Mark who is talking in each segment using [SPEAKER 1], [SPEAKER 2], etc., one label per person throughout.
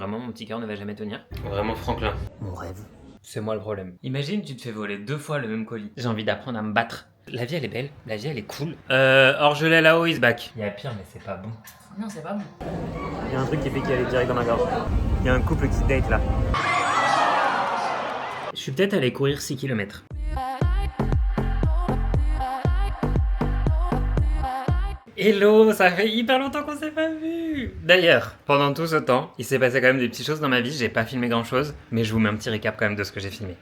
[SPEAKER 1] Vraiment, mon petit cœur ne va jamais tenir. Vraiment, Franklin. Mon rêve. C'est moi le problème. Imagine, tu te fais voler 2 fois le même colis. J'ai envie d'apprendre à me battre. La vie, elle est belle. La vie, elle est cool. Orgelet là-haut, is back. Il y a pire, mais c'est pas bon.
[SPEAKER 2] Non, c'est pas bon.
[SPEAKER 1] Il y a un truc qui fait qu'il allait direct dans ma gorge. Il y a un couple qui date là. Je suis peut-être allé courir 6 km. Hello, ça fait hyper longtemps qu'on s'est pas vu. D'ailleurs, pendant tout ce temps, il s'est passé quand même des petites choses dans ma vie. J'ai pas filmé grand chose, mais je vous mets un petit récap quand même de ce que j'ai filmé.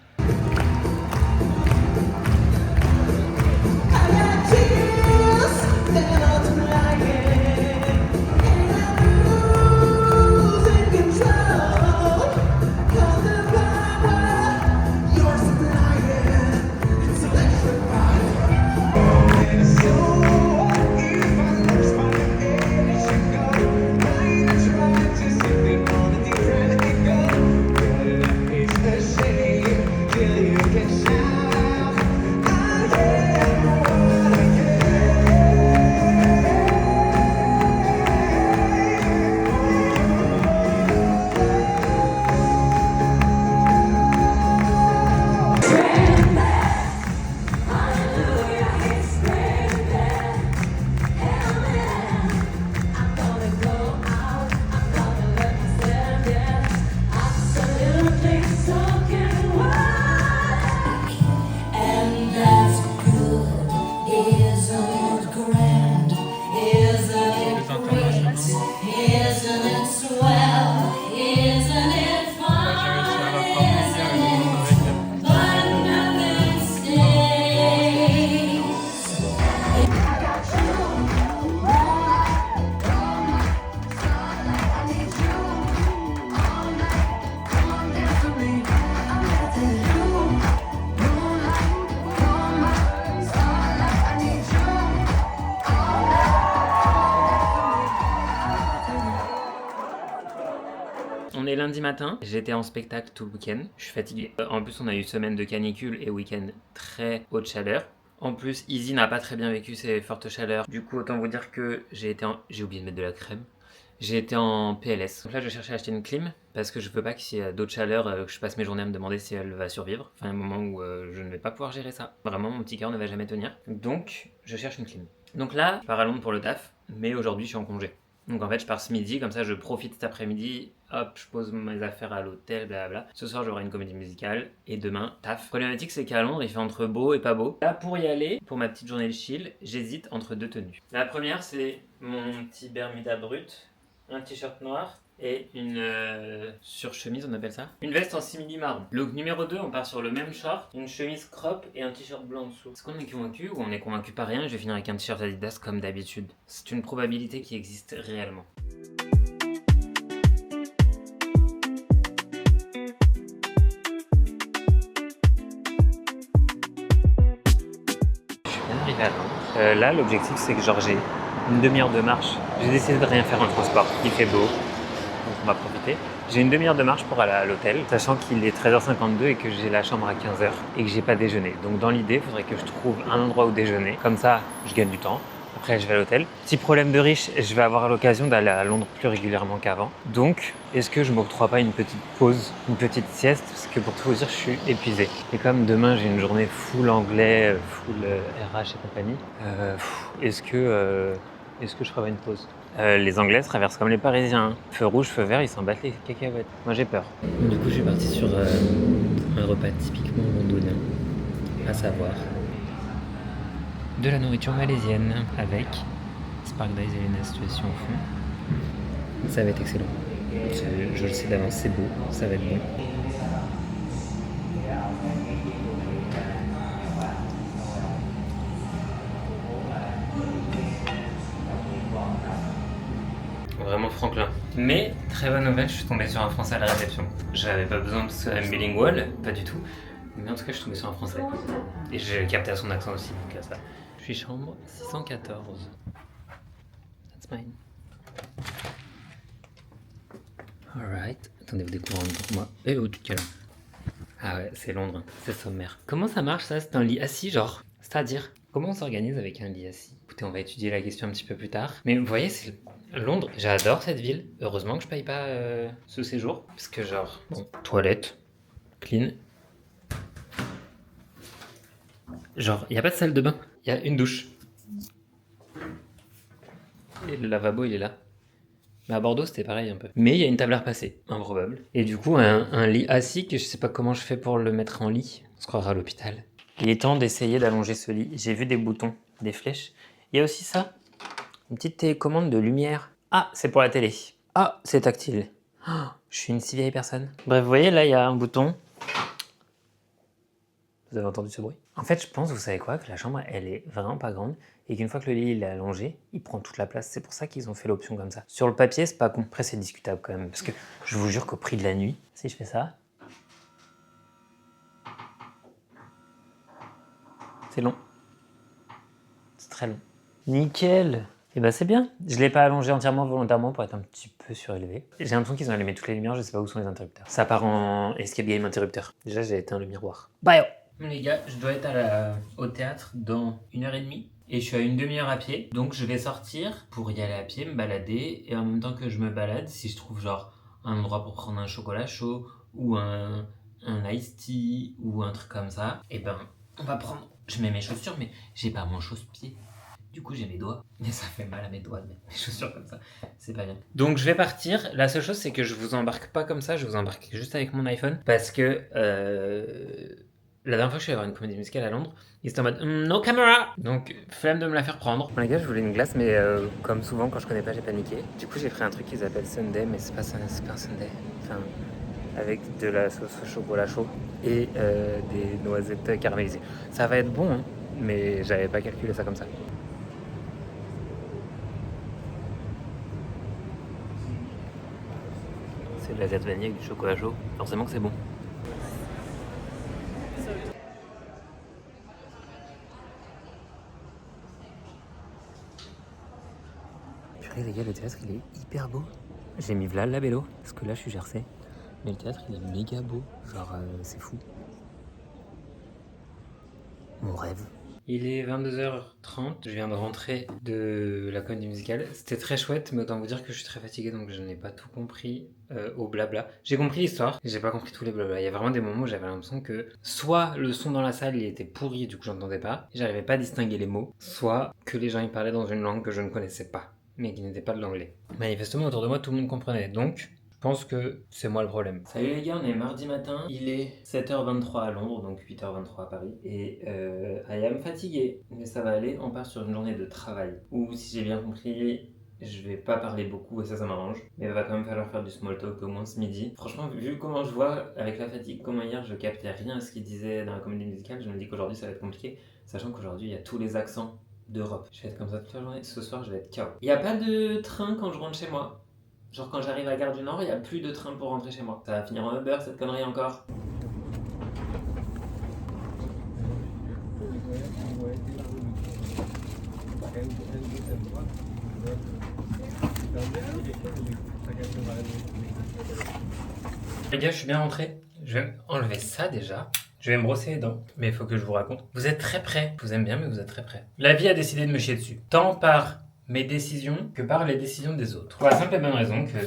[SPEAKER 1] On est lundi matin, j'étais en spectacle tout le week-end, je suis fatigué. En plus on a eu semaine de canicule et week-end très haute chaleur. En plus Izzy n'a pas très bien vécu ces fortes chaleurs. Du coup autant vous dire que j'ai oublié de mettre de la crème. J'ai été en PLS. Donc là je cherchais à acheter une clim parce que je veux pas qu'il y ait d'autres chaleurs que je passe mes journées à me demander si elle va survivre. Enfin un moment où je ne vais pas pouvoir gérer ça. Vraiment mon petit cœur ne va jamais tenir. Donc je cherche une clim. Donc là je pars à Londres pour le taf, mais aujourd'hui je suis en congé. Donc en fait je pars ce midi, comme ça je profite cet après-midi, hop, je pose mes affaires à l'hôtel, blablabla. Ce soir j'aurai une comédie musicale et demain, taf. Problématique c'est qu'à Londres il fait entre beau et pas beau. Là pour y aller, pour ma petite journée de chill, j'hésite entre 2 tenues. La première c'est mon petit Bermuda brut, un t-shirt noir et une surchemise, on appelle ça. Une veste en simili marron. Look numéro 2, on part sur le même short, une chemise crop et un t-shirt blanc en dessous. Est-ce qu'on est convaincu ou on est convaincu par rien et je vais finir avec un t-shirt Adidas comme d'habitude? C'est une probabilité qui existe réellement. Je suis bien arrivé à Londres. Là, l'objectif c'est que genre j'ai une demi-heure de marche. J'ai décidé de rien faire en transport. Il fait beau. Donc on va profiter. J'ai une demi-heure de marche pour aller à l'hôtel, sachant qu'il est 13h52 et que j'ai la chambre à 15h et que j'ai pas déjeuné. Donc dans l'idée, il faudrait que je trouve un endroit où déjeuner. Comme ça, je gagne du temps. Après, je vais à l'hôtel. Petit problème de riche, je vais avoir l'occasion d'aller à Londres plus régulièrement qu'avant. Donc, est-ce que je m'octroie pas une petite pause, une petite sieste? Parce que pour tout vous dire, je suis épuisé. Et comme demain, j'ai une journée full anglais, full RH et compagnie, est-ce que je ferai pas une pause? Les Anglais traversent comme les Parisiens. Feu rouge, feu vert, ils s'en battent les cacahuètes. Moi j'ai peur. Du coup je suis parti sur un repas typiquement londonien, à savoir de la nourriture malaisienne avec Spark Days et une situation au fond. Ça va être excellent. Je le sais d'avance, c'est beau, ça va être bon. Vraiment Franklin. Mais, très bonne nouvelle, je suis tombé sur un français à la réception. J'avais pas besoin de ce bilingual, pas du tout. Mais en tout cas, je suis tombé sur un français. Et j'ai capté à son accent aussi, donc ça. Je suis chambre 614. That's mine. Alright. Attendez, vous découvrez pour moi. Eh oh, tu te calmes. Ah ouais, c'est Londres, c'est sommaire. Comment ça marche ça? C'est un lit assis, genre? C'est-à-dire, comment on s'organise avec un lit assis? Écoutez, on va étudier la question un petit peu plus tard. Mais vous voyez, c'est Londres, j'adore cette ville. Heureusement que je paye pas ce séjour. Parce que genre, bon, toilette, clean. Genre, il n'y a pas de salle de bain. Il y a une douche. Et le lavabo, il est là. Mais à Bordeaux, c'était pareil un peu. Mais il y a une table à repasser, improbable. Et du coup, un lit assis que je sais pas comment je fais pour le mettre en lit. On se croira à l'hôpital. Il est temps d'essayer d'allonger ce lit. J'ai vu des boutons, des flèches. Il y a aussi ça, une petite télécommande de lumière. Ah, c'est pour la télé. Ah, c'est tactile. Oh, je suis une si vieille personne. Bref, vous voyez, là, il y a un bouton. Vous avez entendu ce bruit? En fait, je pense, vous savez quoi, que la chambre, elle est vraiment pas grande et qu'une fois que le lit il est allongé, il prend toute la place. C'est pour ça qu'ils ont fait l'option comme ça. Sur le papier, c'est pas con. Après, c'est discutable quand même parce que je vous jure qu'au prix de la nuit, si je fais ça, c'est long. C'est très long. Nickel. Et bah c'est bien. Je l'ai pas allongé entièrement volontairement pour être un petit peu surélevé. J'ai l'impression qu'ils ont allumé toutes les lumières, je sais pas où sont les interrupteurs. Ça part en escape game interrupteur. Déjà, j'ai éteint le miroir. Bye. Les gars, je dois être au théâtre dans 1h30 et je suis à une demi-heure à pied. Donc je vais sortir pour y aller à pied, me balader et en même temps que je me balade, si je trouve genre un endroit pour prendre un chocolat chaud ou un iced tea ou un truc comme ça, et ben on va prendre. Je mets mes chaussures mais j'ai pas mon chausse-pied. Du coup, j'ai mes doigts, mais ça fait mal à mes doigts de mettre mes chaussures comme ça. C'est pas bien. Donc, je vais partir. La seule chose, c'est que je vous embarque pas comme ça. Je vous embarque juste avec mon iPhone. Parce que la dernière fois que je suis allé voir une comédie musicale à Londres, ils étaient en mode no camera. Donc, flemme de me la faire prendre. Bon, les gars, je voulais une glace, mais comme souvent, quand je connais pas, j'ai paniqué. Du coup, j'ai pris un truc qu'ils appellent Sundae, mais c'est pas un Sundae. Enfin, avec de la sauce au chocolat chaud et des noisettes caramélisées. Ça va être bon, hein, mais j'avais pas calculé ça comme ça. C'est de la glace vanille avec du chocolat chaud. Forcément que c'est bon. Purée les gars, le théâtre il est hyper beau. J'ai mis Vlad la Bello, parce que là je suis Jersey. Mais le théâtre il est méga beau. Genre c'est fou. Mon rêve. Il est 22h30, je viens de rentrer de la comédie musicale. C'était très chouette, mais autant vous dire que je suis très fatigué donc je n'ai pas tout compris au blabla. J'ai compris l'histoire, j'ai pas compris tous les blabla. Il y a vraiment des moments où j'avais l'impression que soit le son dans la salle il était pourri, du coup j'entendais pas, j'arrivais pas à distinguer les mots, soit que les gens y parlaient dans une langue que je ne connaissais pas, mais qui n'était pas de l'anglais. Manifestement autour de moi tout le monde comprenait, donc je pense que c'est moi le problème. Salut les gars, on est mardi matin, il est 7h23 à Londres, donc 8h23 à Paris, et I am fatigué, mais ça va aller, on part sur une journée de travail, où si j'ai bien compris, je vais pas parler beaucoup et ça m'arrange, mais il va quand même falloir faire du small talk au moins ce midi. Franchement, vu comment je vois avec la fatigue, comment hier je captais rien à ce qu'il disait dans la comédie musicale, je me dis qu'aujourd'hui ça va être compliqué, sachant qu'aujourd'hui il y a tous les accents d'Europe. Je vais être comme ça toute la journée, ce soir je vais être KO. Il n'y a pas de train quand je rentre chez moi. Genre quand j'arrive à Gare du Nord, il n'y a plus de train pour rentrer chez moi. Ça va finir en Uber cette connerie encore. Les gars, je suis bien rentré. Je vais enlever ça déjà. Je vais me brosser les dents, mais il faut que je vous raconte. Vous êtes très près. Je vous aime bien, mais vous êtes très près. La vie a décidé de me chier dessus. Tant par mes décisions que par les décisions des autres. Pour la simple et bonne raison que,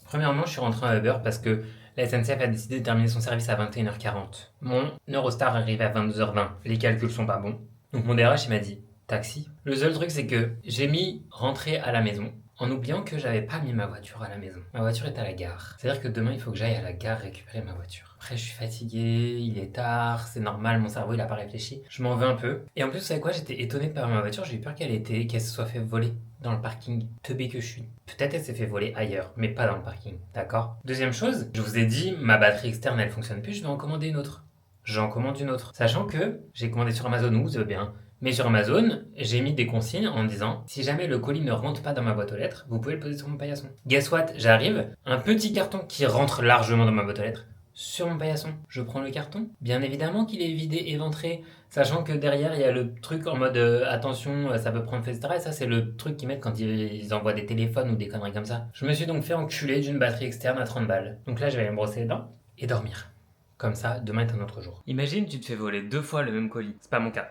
[SPEAKER 1] premièrement, je suis rentré en Uber parce que la SNCF a décidé de terminer son service à 21h40. Mon Eurostar arrive à 22h20. Les calculs sont pas bons. Donc mon DRH il m'a dit taxi. Le seul truc c'est que j'ai mis rentrer à la maison en oubliant que j'avais pas mis ma voiture à la maison. Ma voiture est à la gare. C'est-à-dire que demain il faut que j'aille à la gare récupérer ma voiture. Après je suis fatigué, il est tard, c'est normal, mon cerveau il a pas réfléchi. Je m'en veux un peu. Et en plus vous savez quoi, j'étais étonné de perdre ma voiture, j'ai eu peur qu'elle se soit fait voler dans le parking. Teubé que je suis. Peut-être elle s'est fait voler ailleurs, mais pas dans le parking. D'accord? Deuxième chose, je vous ai dit, ma batterie externe elle fonctionne plus, je vais en commander une autre. J'en commande une autre. Sachant que j'ai commandé sur Amazon ou vous savez bien. Mais sur Amazon, j'ai mis des consignes en disant si jamais le colis ne rentre pas dans ma boîte aux lettres, vous pouvez le poser sur mon paillasson. Guess what? J'arrive, un petit carton qui rentre largement dans ma boîte aux lettres sur mon paillasson. Je prends le carton. Bien évidemment qu'il est vidé et ventré, sachant que derrière il y a le truc en mode attention, ça peut prendre feu, etc. Et ça, c'est le truc qu'ils mettent quand ils envoient des téléphones ou des conneries comme ça. Je me suis donc fait enculer d'une batterie externe à 30 balles. Donc là, je vais aller me brosser les dents et dormir. Comme ça, demain est un autre jour. Imagine, tu te fais voler 2 fois le même colis. C'est pas mon cas.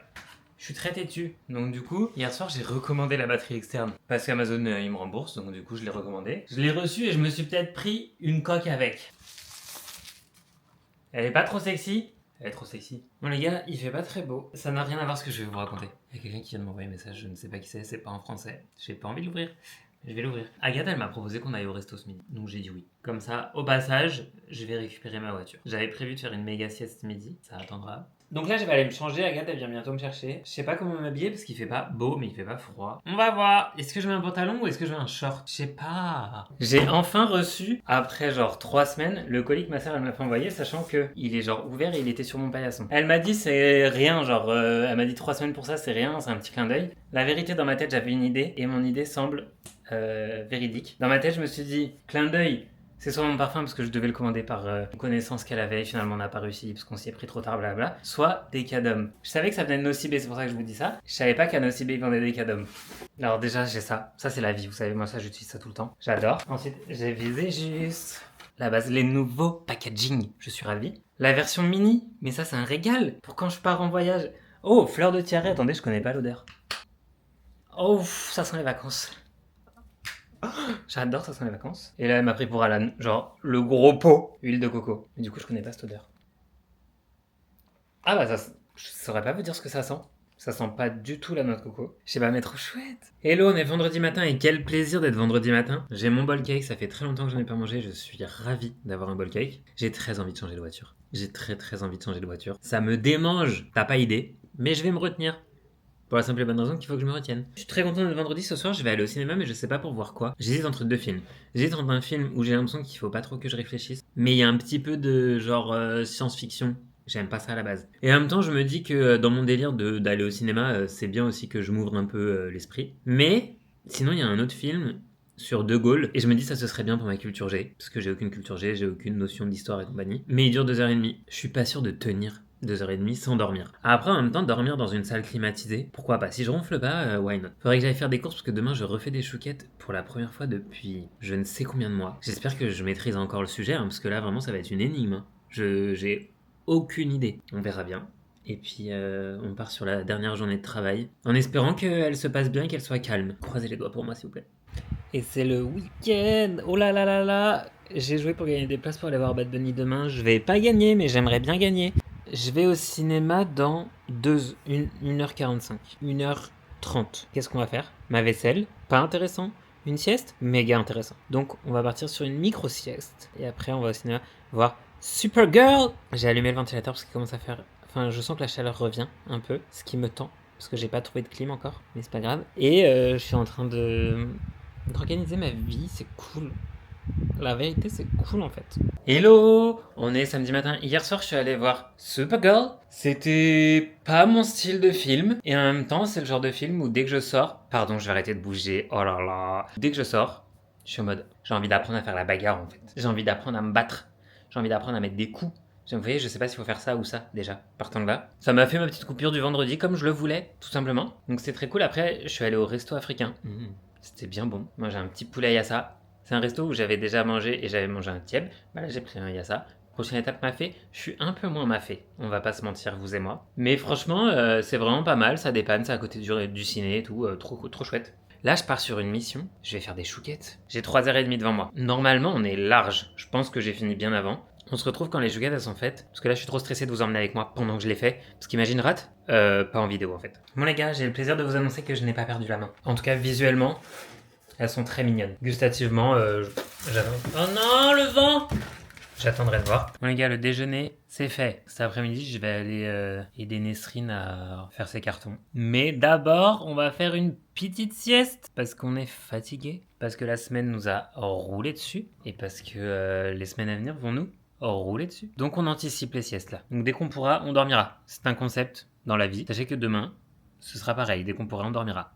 [SPEAKER 1] Je suis très têtu. Donc du coup, hier soir, j'ai recommandé la batterie externe. Parce qu'Amazon, il me rembourse, donc du coup, je l'ai recommandé. Je l'ai reçu et je me suis peut-être pris une coque avec. Elle est pas trop sexy. Elle est trop sexy. Bon les gars, il fait pas très beau. Ça n'a rien à voir ce que je vais vous raconter. Il y a quelqu'un qui vient de m'envoyer un message, je ne sais pas qui c'est pas en français. J'ai pas envie de l'ouvrir. Je vais l'ouvrir. Agathe, elle m'a proposé qu'on aille au resto ce midi. Donc j'ai dit oui. Comme ça, au passage, je vais récupérer ma voiture. J'avais prévu de faire une méga sieste midi. Ça attendra. Donc là, je vais aller me changer. Agathe, elle vient bientôt me chercher. Je sais pas comment m'habiller parce qu'il fait pas beau, mais il fait pas froid. On va voir. Est-ce que je mets un pantalon ou est-ce que je mets un short? Je sais pas. J'ai enfin reçu, après genre 3 semaines, le colis que ma soeur elle m'a fait envoyer, sachant que il est genre ouvert et il était sur mon paillasson. Elle m'a dit c'est rien, genre elle m'a dit 3 semaines pour ça, c'est rien, c'est un petit clin d'œil. La vérité, dans ma tête, j'avais une idée et mon idée semble véridique. Dans ma tête, je me suis dit, clin d'œil, c'est soit mon parfum parce que je devais le commander par connaissance qu'elle avait, finalement on n'a pas réussi parce qu'on s'y est pris trop tard, blablabla, soit des cadums. Je savais que ça venait de Nocibé, c'est pour ça que je vous dis ça. Je savais pas qu'à Nocibé ils vendaient des cadums. Alors déjà j'ai ça c'est la vie, vous savez, moi ça j'utilise ça tout le temps, j'adore. Ensuite j'ai visé juste la base, les nouveaux packaging, je suis ravi. La version mini, mais ça c'est un régal pour quand je pars en voyage. Oh, fleur de tiare, attendez, je connais pas l'odeur. Oh, ça sent les vacances. J'adore, ça sent les vacances. Et là, elle m'a pris pour Alan. Genre, le gros pot, huile de coco. Et du coup, je connais pas cette odeur. Ah bah, ça, je saurais pas vous dire ce que ça sent. Ça sent pas du tout la noix de coco. Je sais pas, mais trop chouette. Hello, on est vendredi matin et quel plaisir d'être vendredi matin. J'ai mon bol cake, ça fait très longtemps que j'en ai pas mangé. Je suis ravi d'avoir un bol cake. J'ai très envie de changer de voiture. J'ai très envie de changer de voiture. Ça me démange, t'as pas idée. Mais je vais me retenir. Pour la simple et bonne raison qu'il faut que je me retienne. Je suis très content d'être vendredi. Ce soir, je vais aller au cinéma, mais je sais pas pour voir quoi. J'hésite entre 2 films. J'hésite entre un film où j'ai l'impression qu'il faut pas trop que je réfléchisse, mais il y a un petit peu de genre science-fiction. J'aime pas ça à la base. Et en même temps, je me dis que dans mon délire d'aller au cinéma, c'est bien aussi que je m'ouvre un peu l'esprit. Mais sinon, il y a un autre film sur De Gaulle, et je me dis ça ce serait bien pour ma culture G, parce que j'ai aucune culture G, j'ai aucune notion d'histoire et compagnie. Mais il dure 2h30. Je suis pas sûr de tenir 2h30 sans dormir. Après, en même temps, dormir dans une salle climatisée, pourquoi pas? Si je ronfle pas, why not? Faudrait que j'aille faire des courses parce que demain je refais des chouquettes pour la première fois depuis je ne sais combien de mois. J'espère que je maîtrise encore le sujet, hein, parce que là vraiment ça va être une énigme. Hein. J'ai aucune idée. On verra bien. Et puis on part sur la dernière journée de travail, en espérant qu'elle se passe bien et qu'elle soit calme. Croisez les doigts pour moi s'il vous plaît. Et c'est le week-end. Oh là là là là. J'ai joué pour gagner des places pour aller voir Bad Bunny demain. Je vais pas gagner, mais j'aimerais bien gagner. Je vais au cinéma dans 1h45. 1h30. Qu'est-ce qu'on va faire? Ma vaisselle. Pas intéressant. Une sieste? Méga intéressant. Donc on va partir sur une micro-sieste. Et après on va au cinéma voir Supergirl. J'ai allumé le ventilateur parce qu'il commence à faire... Enfin, je sens que la chaleur revient un peu. Ce qui me tend. Parce que j'ai pas trouvé de clim encore. Mais c'est pas grave. Et je suis en train d'organiser ma vie. C'est cool. La vérité, c'est cool en fait. Hello! On est samedi matin. Hier soir, je suis allé voir Supergirl. C'était pas mon style de film. Et en même temps, c'est le genre de film où dès que je sors... Pardon, je vais arrêter de bouger. Oh là là. Dès que je sors, je suis en mode... J'ai envie d'apprendre à faire la bagarre en fait. J'ai envie d'apprendre à me battre. J'ai envie d'apprendre à mettre des coups. Vous voyez, je sais pas s'il faut faire ça ou ça, déjà, partant de là. Ça m'a fait ma petite coupure du vendredi comme je le voulais, tout simplement. Donc c'est très cool. Après, je suis allé au resto africain. C'était bien bon. Moi, j'ai un petit poulet yassa. C'est un resto où j'avais déjà mangé et j'avais mangé un tieb. Bah là, j'ai pris un yassa. Prochaine étape mafé, je suis un peu moins mafé, on va pas se mentir, vous et moi. Mais franchement, c'est vraiment pas mal, ça dépanne, c'est à côté du ciné et tout, trop chouette. Là, je pars sur une mission, je vais faire des chouquettes. J'ai 3h30 devant moi. Normalement, on est large, je pense que j'ai fini bien avant. On se retrouve quand les chouquettes elles sont faites, parce que là je suis trop stressé de vous emmener avec moi pendant que je les fais, parce qu'imagine rate, pas en vidéo en fait. Bon les gars, j'ai le plaisir de vous annoncer que je n'ai pas perdu la main. En tout cas visuellement, elles sont très mignonnes. Gustativement, j'attends. Oh non, le vent! J'attendrai de voir. Bon les gars, le déjeuner, c'est fait. Cet après-midi, je vais aller aider Nesrine à faire ses cartons. Mais d'abord, on va faire une petite sieste. Parce qu'on est fatigué. Parce que la semaine nous a roulé dessus. Et parce que les semaines à venir vont nous rouler dessus. Donc on anticipe les siestes là. Donc dès qu'on pourra, on dormira. C'est un concept dans la vie. Sachez que demain, ce sera pareil. Dès qu'on pourra, on dormira.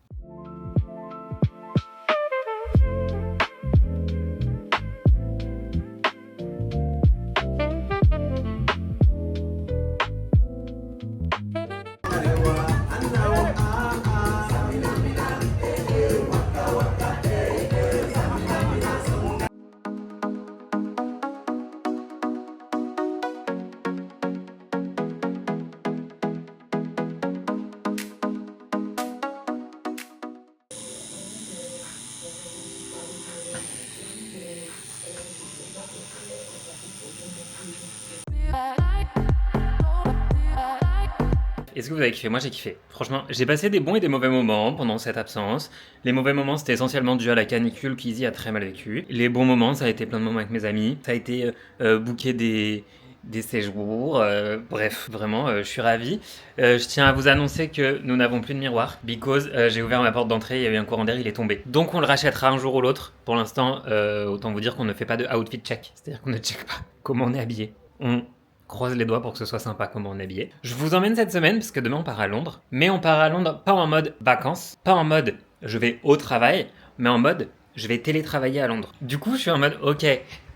[SPEAKER 1] Est-ce que vous avez kiffé? Moi j'ai kiffé. Franchement, j'ai passé des bons et des mauvais moments pendant cette absence. Les mauvais moments c'était essentiellement dû à la canicule qu'Izzy a très mal vécu. Les bons moments ça a été plein de moments avec mes amis. Ça a été booker des séjours, bref, vraiment, je suis ravi. Je tiens à vous annoncer que nous n'avons plus de miroir, because j'ai ouvert ma porte d'entrée, il y a eu un courant d'air, il est tombé. Donc on le rachètera un jour ou l'autre. Pour l'instant, autant vous dire qu'on ne fait pas de outfit check, c'est-à-dire qu'on ne check pas comment on est habillé. On croise les doigts pour que ce soit sympa comment on est habillé. Je vous emmène cette semaine parce que demain on part à Londres, mais on part à Londres pas en mode vacances, pas en mode je vais au travail, mais en mode je vais télétravailler à Londres. Du coup, je suis en mode ok.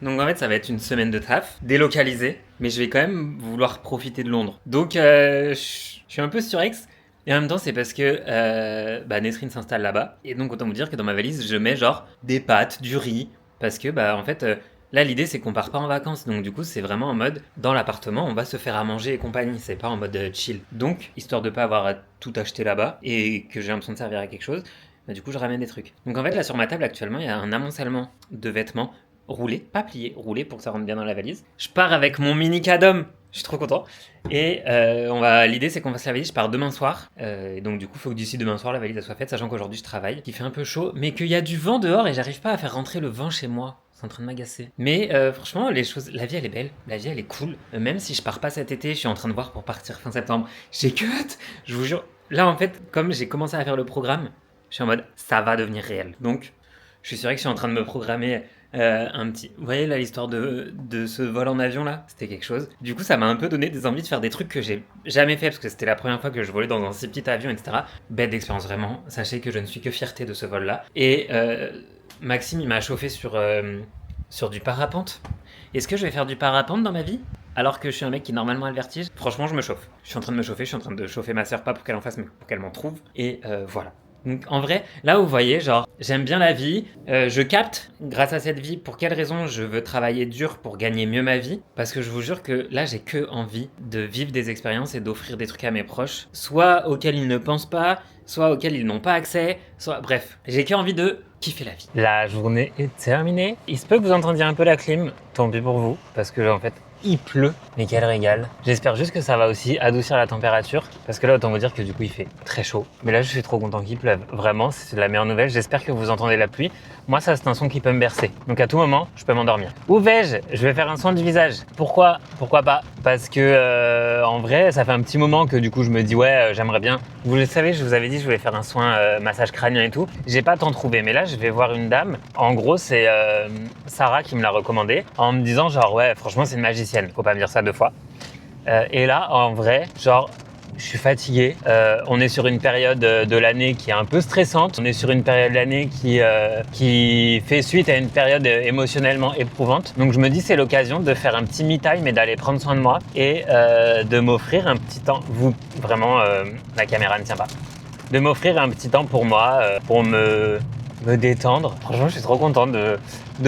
[SPEAKER 1] Donc en fait, ça va être une semaine de taf, délocalisée, mais je vais quand même vouloir profiter de Londres. Donc je suis un peu surex. Et en même temps, c'est parce que Nesrine s'installe là-bas. Et donc autant vous dire que dans ma valise, je mets genre des pâtes, du riz. Parce que en fait, là l'idée c'est qu'on part pas en vacances. Donc du coup, c'est vraiment en mode dans l'appartement, on va se faire à manger et compagnie. C'est pas en mode chill. Donc, histoire de pas avoir à tout acheter là-bas et que j'ai l'impression de servir à quelque chose, du coup je ramène des trucs. Donc en fait là sur ma table actuellement, il y a un amoncellement de vêtements roulés, pas pliés, roulés pour que ça rentre bien dans la valise. Je pars avec mon mini cadom. Je suis trop content. Et l'idée c'est qu'on fasse la valise, je pars demain soir. Et donc du coup, il faut que d'ici demain soir, la valise soit faite, sachant qu'aujourd'hui je travaille, qu'il fait un peu chaud, mais qu'il y a du vent dehors et j'arrive pas à faire rentrer le vent chez moi. C'est en train de m'agacer. Mais franchement, la vie elle est belle, la vie elle est cool. Même si je pars pas cet été, je suis en train de voir pour partir fin septembre. J'ai cut, je vous jure. Là en fait, comme j'ai commencé à faire le programme, je suis en mode ça va devenir réel. Donc je suis sûr que je suis en train de me programmer un petit... Vous voyez là l'histoire de ce vol en avion là, c'était quelque chose. Du coup ça m'a un peu donné des envies de faire des trucs que j'ai jamais fait parce que c'était la première fois que je volais dans un si petit avion, etc. Bête d'expérience vraiment. Sachez que je ne suis que fierté de ce vol là. Et Maxime il m'a chauffé sur du parapente. Est-ce que je vais faire du parapente dans ma vie alors que je suis un mec qui normalement a le vertige? Franchement je me chauffe. Je suis en train de me chauffer, je suis en train de chauffer ma soeur, pas pour qu'elle en fasse mais pour qu'elle m'en trouve. Et voilà. Donc en vrai, là vous voyez, genre, j'aime bien la vie, je capte, grâce à cette vie, pour quelles raisons je veux travailler dur pour gagner mieux ma vie, parce que je vous jure que là j'ai que envie de vivre des expériences et d'offrir des trucs à mes proches, soit auxquels ils ne pensent pas, soit auxquels ils n'ont pas accès, soit... Bref, j'ai que envie de kiffer la vie. La journée est terminée, il se peut que vous entendiez un peu la clim, tant pis pour vous, parce que en fait... il pleut, mais quel régal. J'espère juste que ça va aussi adoucir la température, parce que là autant vous dire que du coup il fait très chaud. Mais là je suis trop content qu'il pleuve, vraiment c'est la meilleure nouvelle, j'espère que vous entendez la pluie. Moi ça c'est un son qui peut me bercer, donc à tout moment je peux m'endormir. Où vais-je? Je vais faire un soin du visage. Pourquoi pas? Parce que en vrai ça fait un petit moment que du coup je me dis ouais j'aimerais bien. Vous le savez, je vous avais dit je voulais faire un soin massage crânien et tout. J'ai pas tant trouvé, mais là je vais voir une dame. En gros c'est Sarah qui me l'a recommandé en me disant genre ouais franchement c'est une magicienne, faut pas me dire ça deux fois. Et là en vrai genre je suis fatigué, on est sur une période de l'année qui est un peu stressante, on est sur une période de l'année qui fait suite à une période émotionnellement éprouvante. Donc je me dis c'est l'occasion de faire un petit me time et d'aller prendre soin de moi et de m'offrir un petit temps, vraiment la caméra ne tient pas, de m'offrir un petit temps pour moi, pour me détendre. Franchement je suis trop content de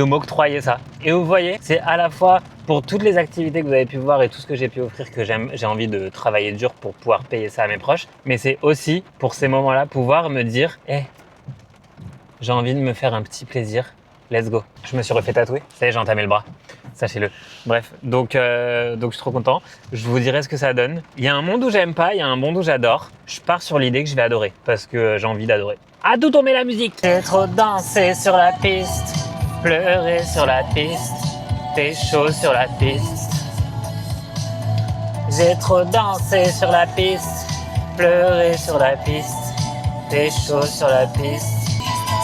[SPEAKER 1] m'octroyer ça. Et vous voyez, c'est à la fois pour toutes les activités que vous avez pu voir et tout ce que j'ai pu offrir que j'ai envie de travailler dur pour pouvoir payer ça à mes proches, mais c'est aussi pour ces moments-là pouvoir me dire j'ai envie de me faire un petit plaisir, let's go. Je me suis refait tatouer, ça y est j'ai entamé le bras, sachez-le. Bref, donc je suis trop content, je vous dirai ce que ça donne. Il y a un monde où j'aime pas, il y a un monde où j'adore. Je pars sur l'idée que je vais adorer, parce que j'ai envie d'adorer. À tout tomber la musique. J'ai trop dansé sur la piste, pleuré sur la piste, fait chaud sur la piste. J'ai trop dansé sur la piste, pleuré sur la piste, fait chaud sur la piste.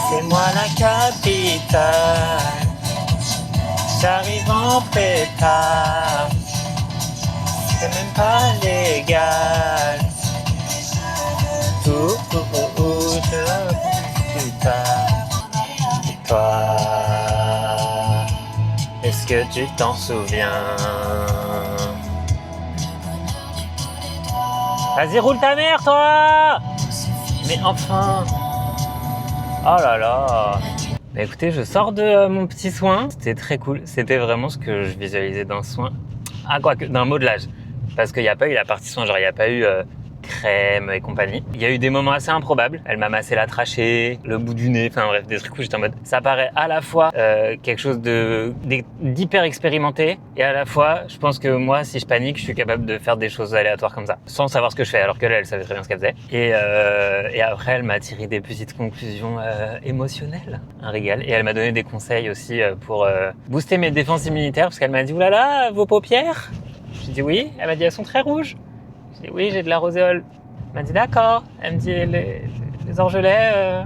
[SPEAKER 1] C'est moi la capitale, j'arrive en pétard, c'est même pas légal. Tout plus tard. Et toi, est-ce que tu t'en souviens? Vas-y, roule ta mère, toi! Mais enfin! Oh là là! Bah écoutez, je sors de mon petit soin. C'était très cool. C'était vraiment ce que je visualisais d'un soin. Ah, quoique, d'un modelage. Parce qu'il n'y a pas eu la partie soin, genre il n'y a pas eu crème et compagnie. Il y a eu des moments assez improbables. Elle m'a massé la trachée, le bout du nez, enfin bref, des trucs où j'étais en mode... Ça paraît à la fois quelque chose d'hyper expérimenté et à la fois, je pense que moi, si je panique, je suis capable de faire des choses aléatoires comme ça, sans savoir ce que je fais, alors qu'elle, elle savait très bien ce qu'elle faisait. Et après, elle m'a tiré des petites conclusions émotionnelles. Un régal. Et elle m'a donné des conseils aussi pour booster mes défenses immunitaires, parce qu'elle m'a dit « Oulala, vos paupières ?» J'ai dit « Oui ». Elle m'a dit « Elles sont très rouges ». J'ai dit « Oui, j'ai de la roséole ». Elle m'a dit « D'accord ». Elle me dit « Les orgelets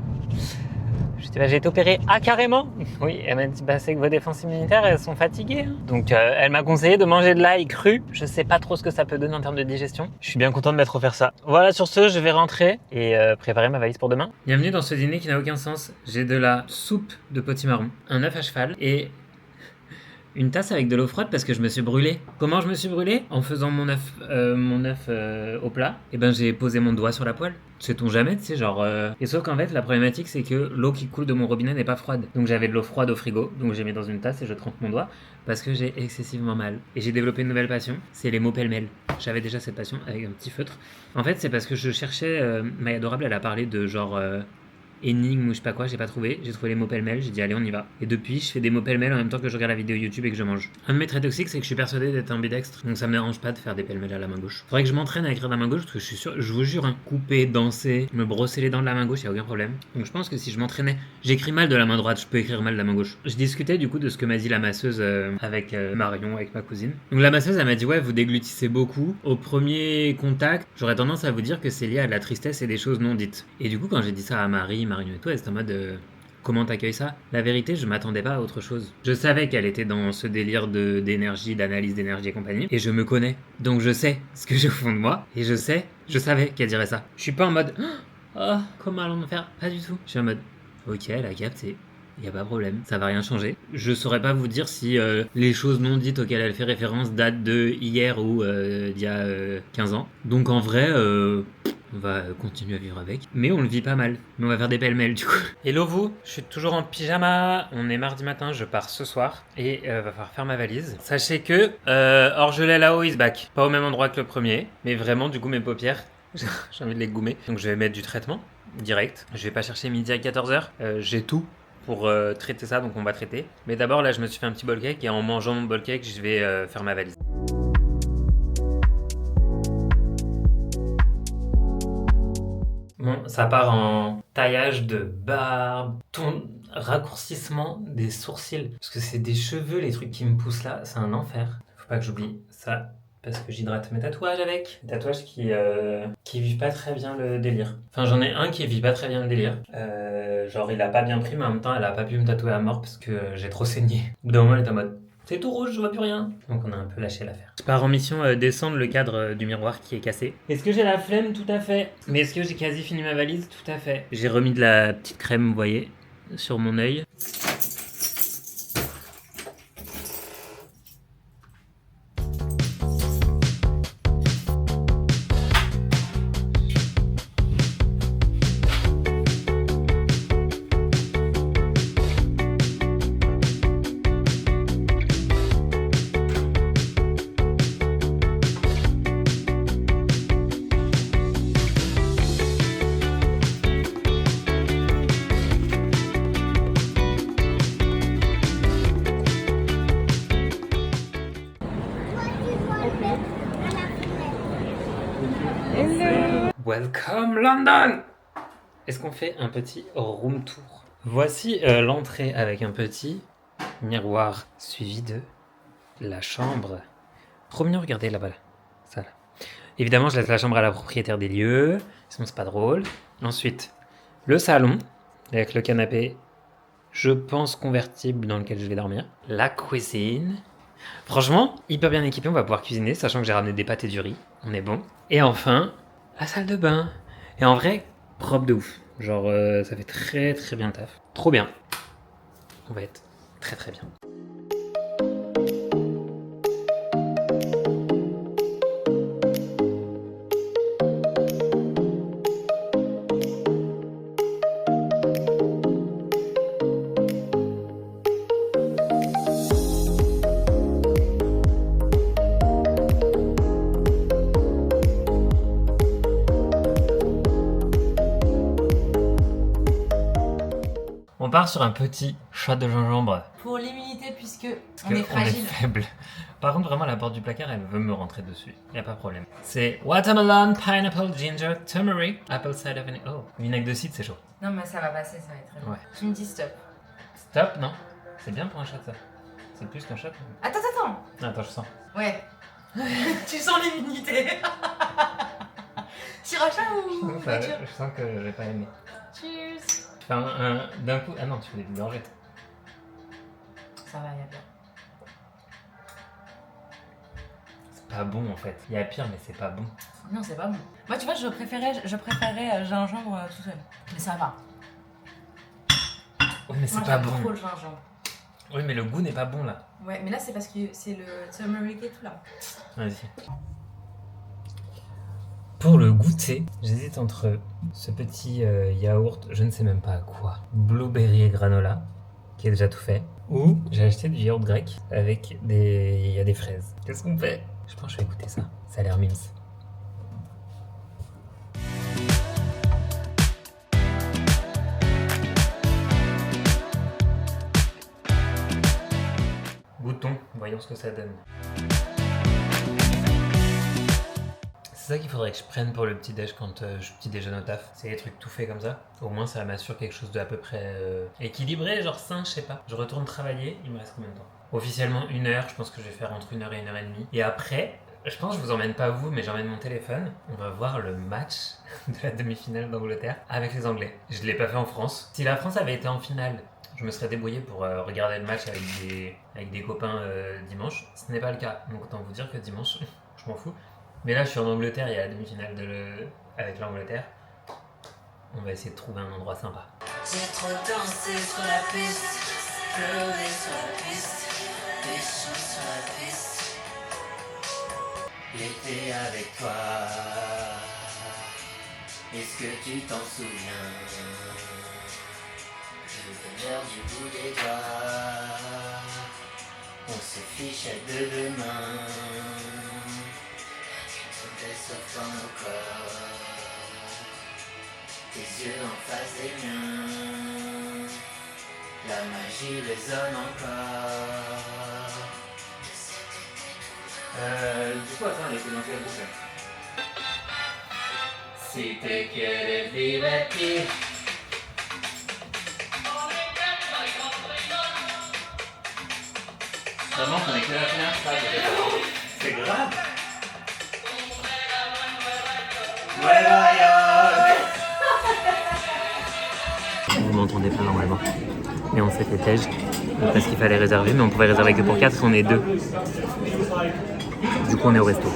[SPEAKER 1] Je dis bah, j'ai été opéré. Ah carrément. Oui, elle m'a dit bah c'est que vos défenses immunitaires elles sont fatiguées. Donc elle m'a conseillé de manger de l'ail cru. Je sais pas trop ce que ça peut donner en termes de digestion. Je suis bien content de m'être offert ça. Voilà, sur ce, je vais rentrer et préparer ma valise pour demain. Bienvenue dans ce dîner qui n'a aucun sens. J'ai de la soupe de potimarron, un œuf à cheval et une tasse avec de l'eau froide parce que je me suis brûlé. Comment je me suis brûlé? En faisant mon œuf au plat, et ben j'ai posé mon doigt sur la poêle. Sait-on jamais, tu sais, genre... Et sauf qu'en fait, la problématique, c'est que l'eau qui coule de mon robinet n'est pas froide. Donc j'avais de l'eau froide au frigo, donc j'ai mis dans une tasse et je trempe mon doigt parce que j'ai excessivement mal. Et j'ai développé une nouvelle passion, c'est les mots pêle-mêle. J'avais déjà cette passion avec un petit feutre. En fait, c'est parce que je cherchais... Maya Adorable, elle a parlé de genre... énigme ou je sais pas quoi, j'ai pas trouvé. J'ai trouvé les mots pêle-mêle, j'ai dit allez on y va. Et depuis je fais des mots pêle-mêle en même temps que je regarde la vidéo YouTube et que je mange. Un de mes traits toxiques c'est que je suis persuadé d'être ambidextre, donc ça me dérange pas de faire des pêle-mêle à la main gauche. Faudrait que je m'entraîne à écrire de la main gauche parce que je suis sûr, je vous jure, hein, couper, danser, me brosser les dents de la main gauche, y a aucun problème. Donc je pense que si je m'entraînais, j'écris mal de la main droite, je peux écrire mal de la main gauche. Je discutais du coup de ce que m'a dit la masseuse avec Marion, avec ma cousine. Donc la masseuse elle m'a dit ouais vous déglutissez beaucoup. Au premier contact, j'aurais tendance à vous dire que c'est lié à de la tristesse et des choses non dites. Et du coup quand j'ai dit ça à Marion et tout, elle était en mode comment t'accueilles ça? La vérité, je m'attendais pas à autre chose. Je savais qu'elle était dans ce délire d'énergie, d'analyse d'énergie et compagnie, et je me connais. Donc je sais ce que j'ai au fond de moi, et je savais qu'elle dirait ça. Je suis pas en mode oh, comment allons-nous faire? Pas du tout. Je suis en mode ok, elle a capté. Y a pas de problème, ça va rien changer. Je saurais pas vous dire si les choses non dites auxquelles elle fait référence datent de hier ou d'il y a 15 ans. Donc en vrai, on va continuer à vivre avec. Mais on le vit pas mal. Mais on va faire des pêle-mêle du coup. Hello vous, je suis toujours en pyjama. On est mardi matin, je pars ce soir. Et va falloir faire ma valise. Sachez que Orgelet là-haut is back. Pas au même endroit que le premier. Mais vraiment, du coup, mes paupières, j'ai envie de les goumer. Donc je vais mettre du traitement direct. Je vais pas chercher midi à 14h. J'ai tout pour traiter ça, donc on va traiter. Mais d'abord, là, je me suis fait un petit bowl cake. Et en mangeant mon bowl cake, je vais faire ma valise. Bon, ça part en taillage de barbe, raccourcissement des sourcils. Parce que c'est des cheveux, les trucs qui me poussent là, c'est un enfer. Faut pas que j'oublie ça, parce que j'hydrate mes tatouages avec. Des tatouages qui vivent pas très bien le délire. Enfin, j'en ai un qui vit pas très bien le délire. Genre, il a pas bien pris, mais en même temps, elle a pas pu me tatouer à mort parce que j'ai trop saigné. Au bout d'un moment, elle est en mode... C'est tout rouge, je vois plus rien. Donc on a un peu lâché l'affaire. Je pars en mission descendre le cadre du miroir qui est cassé. Est-ce que j'ai la flemme? Tout à fait. Mais est-ce que j'ai quasi fini ma valise? Tout à fait. J'ai remis de la petite crème, vous voyez, sur mon œil. Welcome London! Est-ce qu'on fait un petit room tour? Voici l'entrée avec un petit miroir suivi de la chambre. Trop mignon, regardez là-bas. Ça là. Évidemment, je laisse la chambre à la propriétaire des lieux, sinon c'est pas drôle. Ensuite, le salon avec le canapé, je pense convertible, dans lequel je vais dormir. La cuisine. Franchement, hyper bien équipé, on va pouvoir cuisiner, sachant que j'ai ramené des pâtes et du riz. On est bon. Et enfin, la salle de bain. Et en vrai, propre de ouf. Genre, ça fait très très bien le taf. Trop bien. On va être très très bien. On part sur un petit shot de gingembre.
[SPEAKER 2] Pour l'immunité, puisque
[SPEAKER 1] Parce
[SPEAKER 2] on est
[SPEAKER 1] que
[SPEAKER 2] fragile.
[SPEAKER 1] On est faible. Par contre, vraiment, la porte du placard, elle veut me rentrer dessus. Y a pas de problème. C'est watermelon, pineapple, ginger, turmeric, apple cider vinegar. Oh, vinaigre de cidre, c'est chaud.
[SPEAKER 2] Non, mais ça va passer, ça va être très bien.
[SPEAKER 1] Ouais.
[SPEAKER 2] Tu me dis stop.
[SPEAKER 1] Stop, non? C'est bien pour un shot, ça. C'est plus qu'un shot.
[SPEAKER 2] Attends.
[SPEAKER 1] Attends, je sens.
[SPEAKER 2] Ouais. Tu sens l'immunité. Sriracha ou voiture?
[SPEAKER 1] Je sens que je vais pas aimer.
[SPEAKER 2] Cheers.
[SPEAKER 1] Enfin, d'un coup. Ah non, tu voulais une gorgée.
[SPEAKER 2] Ça va, y a bien.
[SPEAKER 1] C'est pas bon en fait. Il y a pire, mais c'est pas bon.
[SPEAKER 2] Non, c'est pas bon. Moi, tu vois, je préférais gingembre tout seul. Mais ça va.
[SPEAKER 1] Oui, mais c'est
[SPEAKER 2] Moi,
[SPEAKER 1] pas
[SPEAKER 2] j'aime
[SPEAKER 1] bon.
[SPEAKER 2] trop le gingembre.
[SPEAKER 1] Oui, mais le goût n'est pas bon là.
[SPEAKER 2] Ouais, mais là, c'est parce que c'est le turmeric et tout là.
[SPEAKER 1] Vas-y. Pour le goûter, j'hésite entre ce petit yaourt, je ne sais même pas à quoi, blueberry et granola, qui est déjà tout fait, ou j'ai acheté du yaourt grec avec des... il y a des fraises. Qu'est-ce qu'on fait? Je pense que je vais goûter ça. Ça a l'air mimes. Goûtons, voyons ce que ça donne. C'est ça qu'il faudrait que je prenne pour le petit déj quand je petit déjeune au taf. C'est des trucs tout faits comme ça. Au moins ça m'assure quelque chose de à peu près équilibré, genre sain, je sais pas. Je retourne travailler, il me reste combien de temps? Officiellement 1 heure, je pense que je vais faire entre 1 heure et 1 heure et demie. Et après, je pense que je vous emmène pas vous, mais j'emmène mon téléphone. On va voir le match de la demi-finale d'Angleterre avec les Anglais. Je l'ai pas fait en France. Si la France avait été en finale, je me serais débrouillé pour regarder le match avec des copains dimanche. Ce n'est pas le cas, donc autant vous dire que dimanche, je m'en fous. Mais là, je suis en Angleterre, il y a la demi-finale avec l'Angleterre. On va essayer de trouver un endroit sympa.
[SPEAKER 3] J'ai trop dansé sur la piste, pleuré sur la piste, péché sur la piste. J'étais avec toi, est-ce que tu t'en souviens? Le bonheur du bout des doigts, on se fichait de demain. Sauf dans nos corps, tes yeux en face des miens, la magie résonne encore.
[SPEAKER 1] Du coup, attends, elle était dans quelle boucle?
[SPEAKER 3] Si te quieres divertir.
[SPEAKER 1] Vraiment qu'on est que la première phrase. C'est grave. Vous m'entendez pas normalement. Et on s'est fait tège parce qu'il fallait réserver, mais on pouvait réserver que pour 4 parce qu'on est 2. Du coup, on est au resto.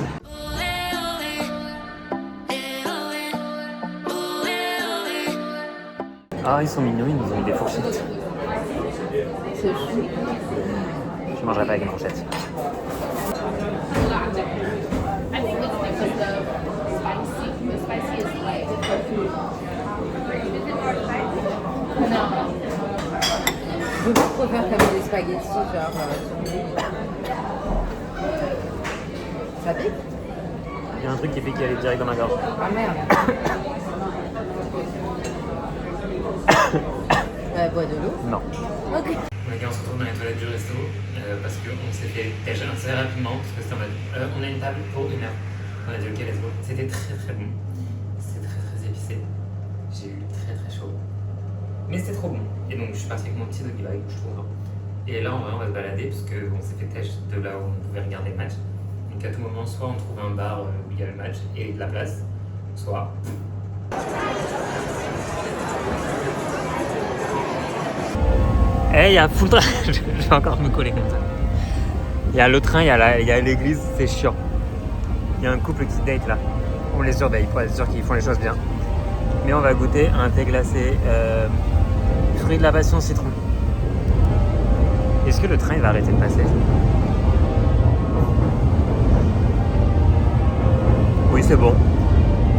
[SPEAKER 1] Ah, ils sont mignons, ils nous ont mis des fourchettes.
[SPEAKER 2] C'est chou.
[SPEAKER 1] Je mangerai pas avec une fourchette.
[SPEAKER 2] Je peux trop faire comme des spaghettis, genre. Ça pique?
[SPEAKER 1] Il y a un truc qui pique qui allait direct dans ma gorge.
[SPEAKER 2] Ah merde. Bois de l'eau.
[SPEAKER 1] Non.
[SPEAKER 2] Ok.
[SPEAKER 1] On se retrouve dans les toilettes du resto parce qu'on s'est fait tège assez rapidement parce que c'était en mode on a une table pour 1 heure. On a dit ok let's go. C'était très très bon. C'était très très épicé. J'ai eu très très chaud. Mais c'était trop bon. Et donc je suis parti avec mon petit doggy bag, je trouve. Et là en vrai on va se balader parce qu'on s'est fait tège de là où on pouvait regarder le match. Donc à tout moment soit on trouve un bar où il y a le match et de la place, soit... Eh, il y a full train. Je vais encore me coller comme ça. Il y a le train, il y a l'église, c'est chiant. Il y a un couple qui date là. On les surveille pour être sûr qu'ils font les choses bien. Mais on va goûter un thé glacé fruit de la passion citron. Est-ce que le train il va arrêter de passer? Oui, c'est bon.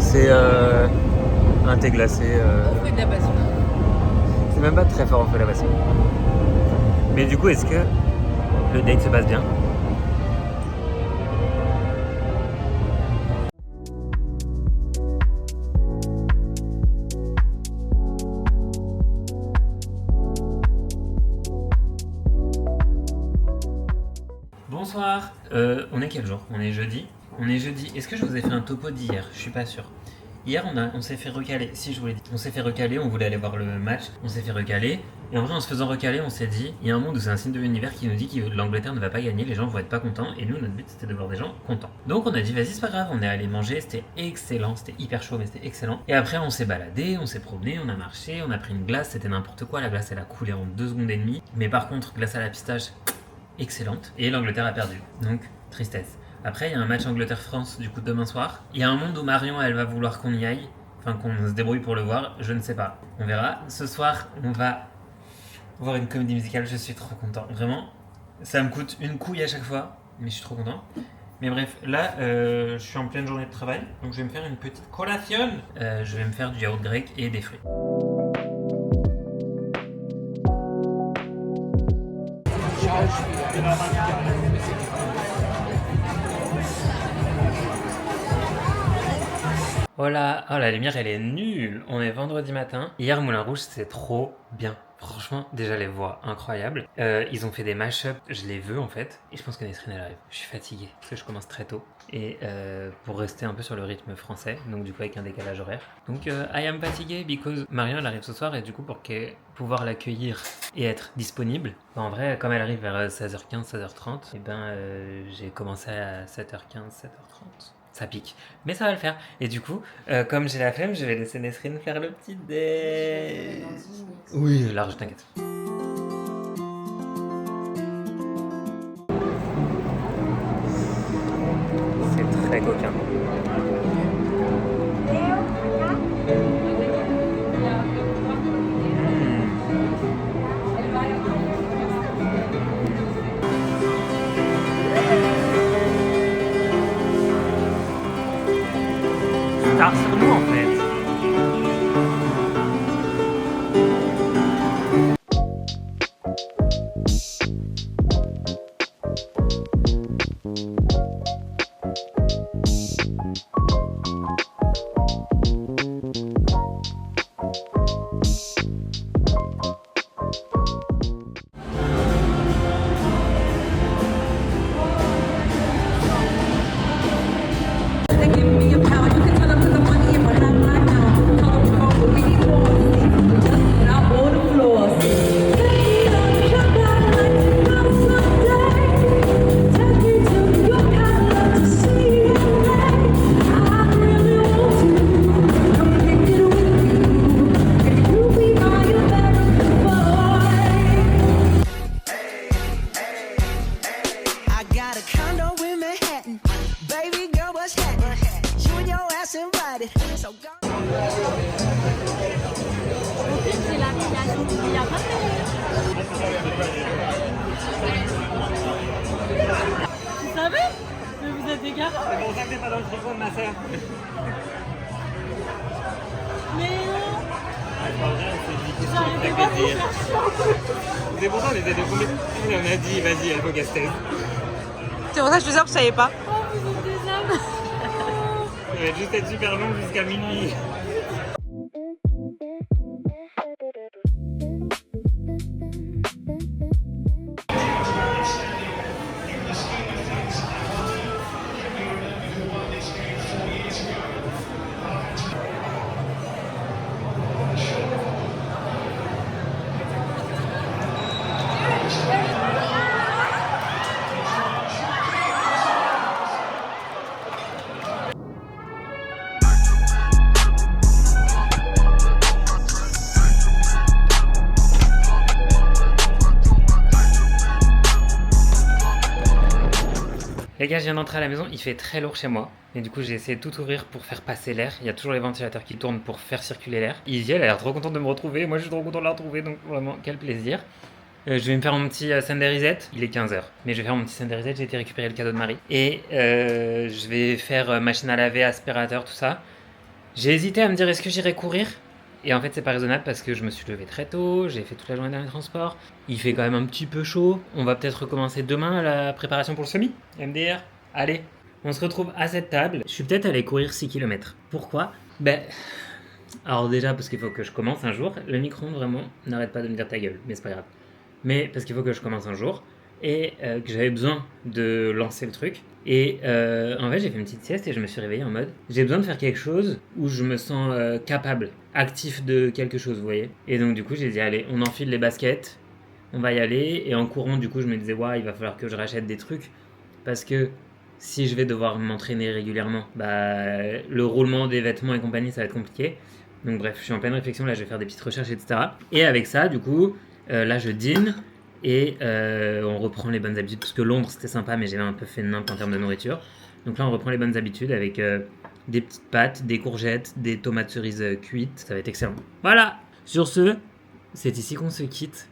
[SPEAKER 1] C'est un thé glacé.
[SPEAKER 2] Au fruit de la passion.
[SPEAKER 1] C'est même pas très fort au fruit de la passion. Mais du coup, est-ce que le date se passe bien? On est quel jour? On est jeudi. On est jeudi. Est-ce que je vous ai fait un topo d'hier? Je suis pas sûr. Hier, on s'est fait recaler. Si, je vous l'ai dit. On s'est fait recaler, on voulait aller voir le match. On s'est fait recaler. Et en vrai, en se faisant recaler, on s'est dit, il y a un monde où c'est un signe de l'univers qui nous dit que l'Angleterre ne va pas gagner, les gens vont être pas contents. Et nous, notre but, c'était de voir des gens contents. Donc, on a dit, vas-y, c'est pas grave. On est allé manger. C'était excellent. C'était hyper chaud, mais c'était excellent. Et après, on s'est baladé, on s'est promené, on a marché, on a pris une glace. C'était n'importe quoi. La glace, elle a coulé en 2 secondes et demie. Mais par contre, glace à la pistache, excellente. Et l'Angleterre a perdu. Donc, tristesse. Après, il y a un match Angleterre-France, du coup, demain soir. Il y a un monde où Marion, elle va vouloir qu'on y aille. Enfin, qu'on se débrouille pour le voir, je ne sais pas. On verra. Ce soir, on va voir une comédie musicale, je suis trop content. Vraiment, ça me coûte une couille à chaque fois, mais je suis trop content. Mais bref, là, je suis en pleine journée de travail, donc je vais me faire une petite collation. Je vais me faire du yaourt grec et des fruits. Oh là, oh la lumière elle est nulle. On est vendredi matin. Hier Moulin Rouge c'est trop bien. Franchement, déjà les voix incroyables. Ils ont fait des mash-up, je les veux en fait. Et je pense que Nesrine elle arrive. Je suis fatigué parce que je commence très tôt. Et pour rester un peu sur le rythme français, donc du coup avec un décalage horaire. Donc I am fatigué because Marion elle arrive ce soir et du coup pour pouvoir l'accueillir et être disponible. Bah, en vrai, comme elle arrive vers 16h15, 16h30, et ben j'ai commencé à 7h15, 7h30. Ça pique, mais ça va le faire. Et du coup, comme j'ai la flemme, je vais laisser Nesrine faire le petit dé. Oui, large, t'inquiète. C'est très coquin. Tard sur nous en fait.
[SPEAKER 2] Tu savais? Mais vous êtes des gars.
[SPEAKER 1] C'est pour ça que t'es pas dans le frigo de ma sœur.
[SPEAKER 2] Mais
[SPEAKER 1] C'est pas vrai, c'est pour ça on était de combien. On a dit vas-y, elle faut Gastel.
[SPEAKER 2] c'est pour ça que je te dis que je savais pas.
[SPEAKER 3] Oh, vous êtes des âmes.
[SPEAKER 1] Ça va juste être super long jusqu'à minuit. Les gars, je viens d'entrer à la maison, il fait très lourd chez moi. Et du coup, j'ai essayé de tout ouvrir pour faire passer l'air. Il y a toujours les ventilateurs qui tournent pour faire circuler l'air. Izzy, elle a l'air trop contente de me retrouver. Moi, je suis trop content de la retrouver, donc vraiment, quel plaisir. Je vais me faire mon petit Sunday Reset. Il est 15h. Mais je vais faire mon petit Sunday Reset, j'ai été récupérer le cadeau de Marie. Et je vais faire machine à laver, aspirateur, tout ça. J'ai hésité à me dire, est-ce que j'irai courir ? Et en fait, c'est pas raisonnable parce que je me suis levé très tôt, j'ai fait toute la journée dans les transports. Il fait quand même un petit peu chaud. On va peut-être recommencer demain la préparation pour le semi. MDR, allez. On se retrouve à cette table. Je suis peut-être allé courir 6 km. Pourquoi ? Alors déjà parce qu'il faut que je commence un jour. Le micro-ondes vraiment n'arrête pas de me dire ta gueule, mais c'est pas grave. Mais parce qu'il faut que je commence un jour. et que j'avais besoin de lancer le truc. Et en fait, j'ai fait une petite sieste et je me suis réveillé en mode j'ai besoin de faire quelque chose où je me sens capable, actif de quelque chose, vous voyez. Et donc, du coup, j'ai dit allez, on enfile les baskets, on va y aller. Et en courant, du coup, je me disais ouais, il va falloir que je rachète des trucs parce que si je vais devoir m'entraîner régulièrement, bah, le roulement des vêtements et compagnie, ça va être compliqué. Donc bref, je suis en pleine réflexion, là je vais faire des petites recherches, etc. Et avec ça, du coup, là je dîne et on reprend les bonnes habitudes. Parce que Londres c'était sympa, mais j'avais un peu fait nimp en termes de nourriture. Donc là on reprend les bonnes habitudes avec des petites pâtes, des courgettes, des tomates cerises cuites. Ça va être excellent. Voilà. Sur ce, c'est ici qu'on se quitte.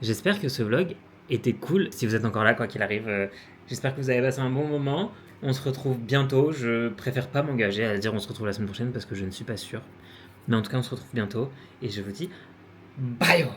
[SPEAKER 1] J'espère que ce vlog était cool. Si vous êtes encore là, quoi qu'il arrive, j'espère que vous avez passé un bon moment. On se retrouve bientôt. Je préfère pas m'engager à dire on se retrouve la semaine prochaine parce que je ne suis pas sûr. Mais en tout cas, on se retrouve bientôt et je vous dis bye.